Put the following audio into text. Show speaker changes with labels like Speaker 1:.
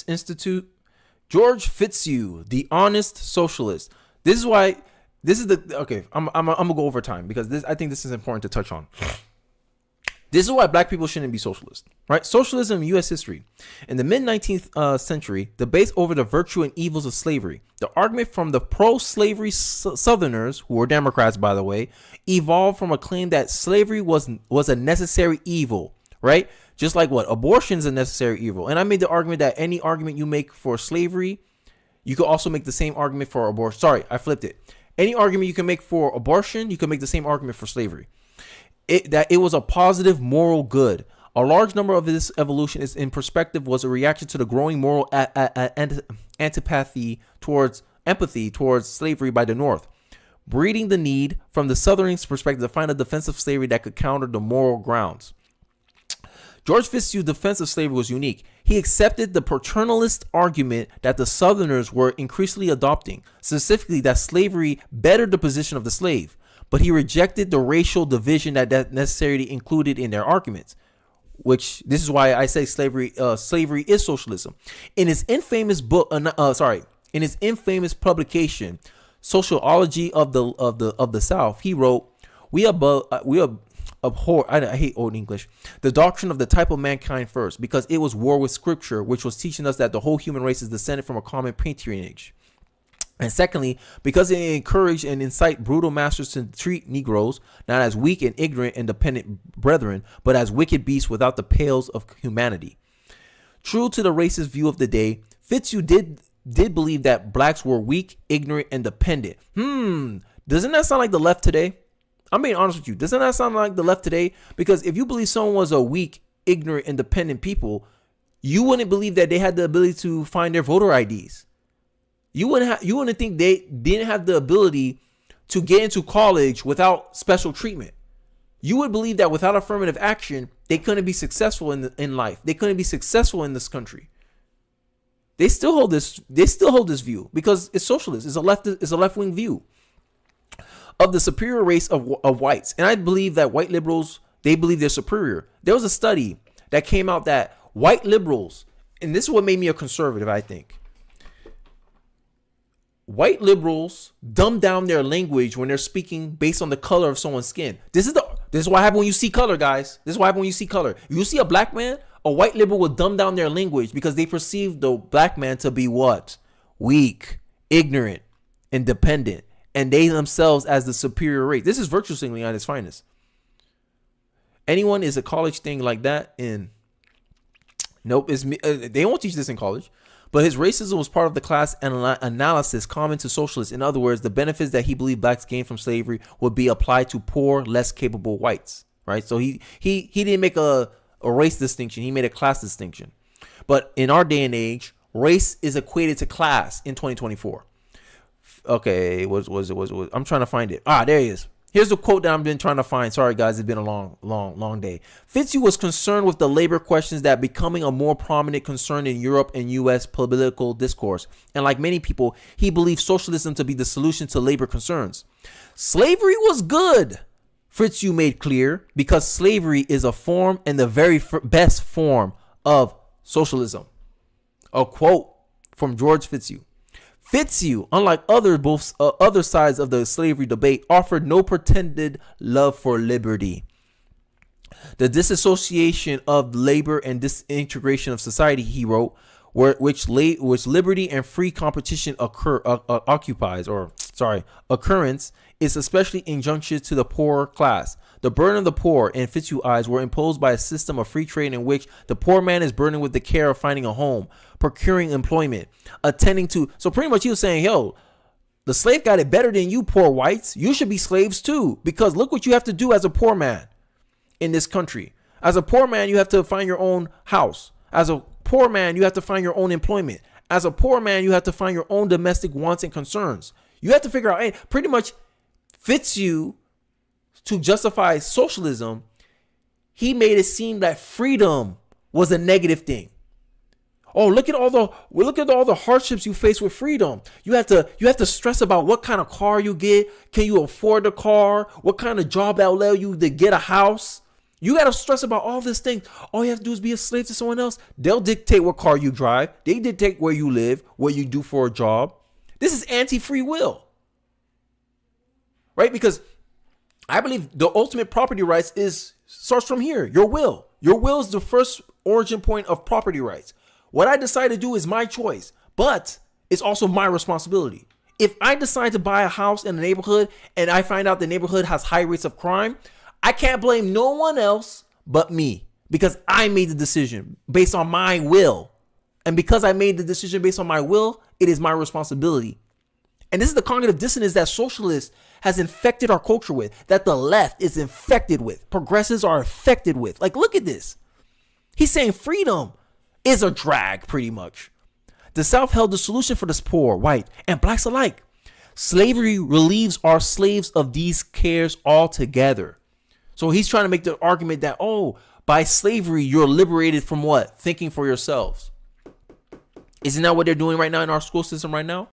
Speaker 1: Institute. George Fitzhugh, the honest socialist. This is why. This is the okay. I'm gonna go over time because I think this is important to touch on. This is why black people shouldn't be socialist, right? Socialism in U.S. history. In the mid-19th century, debates over the virtue and evils of slavery. The argument from the pro-slavery Southerners, who were Democrats, by the way, evolved from a claim that slavery was a necessary evil, right? Just like what? Abortion is a necessary evil. And I made the argument that any argument you make for slavery, you could also make the same argument for abortion. Sorry, I flipped it. Any argument you can make for abortion, you can make the same argument for slavery. That it was a positive moral good. A large number of this evolution is in perspective was a reaction to the growing moral empathy towards slavery by the North, breeding the need from the Southerners' perspective to find a defense of slavery that could counter the moral grounds. George Fitzhugh's defense of slavery was unique. He accepted the paternalist argument that the Southerners were increasingly adopting, specifically that slavery bettered the position of the slave. But he rejected the racial division that necessarily included in their arguments, which this is why I say slavery is socialism. In his infamous book, in his infamous publication, Sociology of the South, he wrote, "We abhor, I hate old English, the doctrine of the type of mankind first, because it was war with scripture, which was teaching us that the whole human race is descended from a common patronage. And secondly, because it encouraged and incite brutal masters to treat Negroes not as weak and ignorant and dependent brethren, but as wicked beasts without the pales of humanity." True to the racist view of the day, Fitzhugh did believe that blacks were weak, ignorant, and dependent. Doesn't that sound like the left today? I'm being honest with you. Doesn't that sound like the left today? Because if you believe someone was a weak, ignorant, and dependent people, you wouldn't believe that they had the ability to find their voter IDs. You wouldn't think they didn't have the ability to get into college without special treatment. You would believe that without affirmative action, they couldn't be successful in life. They couldn't be successful in this country. They still hold this view because it's socialist. It's a left-wing view of the superior race of whites. And I believe that white liberals, they believe they're superior. There was a study that came out that white liberals, and this is what made me a conservative, I think. White liberals dumb down their language when they're speaking based on the color of someone's skin. This is what happens when you see color, guys. This is what happens when you see color. You see a black man, a white liberal will dumb down their language because they perceive the black man to be what? Weak, ignorant, and dependent. And they themselves as the superior race. This is virtue signaling at its finest. Anyone is a college thing like that, and nope, they won't teach this in college. But his racism was part of the class analysis common to socialists. In other words, the benefits that he believed blacks gained from slavery would be applied to poor, less capable whites. Right? So he didn't make a race distinction. He made a class distinction. But in our day and age, race is equated to class in 2024. Okay, I'm trying to find it. There he is. Here's the quote that I've been trying to find. Sorry, guys, it's been a long day. Fitzhugh was concerned with the labor questions that becoming a more prominent concern in Europe and U.S. political discourse. And like many people, he believed socialism to be the solution to labor concerns. Slavery was good, Fitzhugh made clear, because slavery is a form and the very best form of socialism. A quote from George Fitzhugh. Fitzhugh, unlike other sides of the slavery debate, offered no pretended love for liberty. The disassociation of labor and disintegration of society, he wrote, which liberty and free competition occurrence is especially injunction to the poor class. The burden of the poor, in Fitzhugh's eyes, were imposed by a system of free trade in which the poor man is burdened with the care of finding a home, procuring employment, attending to. So pretty much he was saying, yo, the slave got it better than you poor whites. You should be slaves too, because look what you have to do as a poor man in this country. As a poor man, you have to find your own house. As a poor man, you have to find your own employment. As a poor man, you have to find your own domestic wants and concerns. You have to figure out, hey, pretty much Fitzhugh, to justify socialism, he made it seem that freedom was a negative thing. Oh, look at all the hardships you face with freedom. You have to stress about what kind of car you get. Can you afford the car? What kind of job that allow you to get a house? You got to stress about all these things. All you have to do is be a slave to someone else. They'll dictate what car you drive. They dictate where you live, what you do for a job. This is anti-free will. Right? Because I believe the ultimate property rights starts from here. Your will. Your will is the first origin point of property rights. What I decide to do is my choice, but it's also my responsibility. If I decide to buy a house in a neighborhood and I find out the neighborhood has high rates of crime, I can't blame no one else but me because I made the decision based on my will. And because I made the decision based on my will, it is my responsibility. And this is the cognitive dissonance that socialists has infected our culture with, that the left is infected with, progressives are infected with. Like, look at this. He's saying freedom is a drag, pretty much. The South held the solution for the poor, white, and blacks alike. Slavery relieves our slaves of these cares altogether. So he's trying to make the argument that, oh, by slavery, you're liberated from what? Thinking for yourselves. Isn't that what they're doing right now in our school system right now?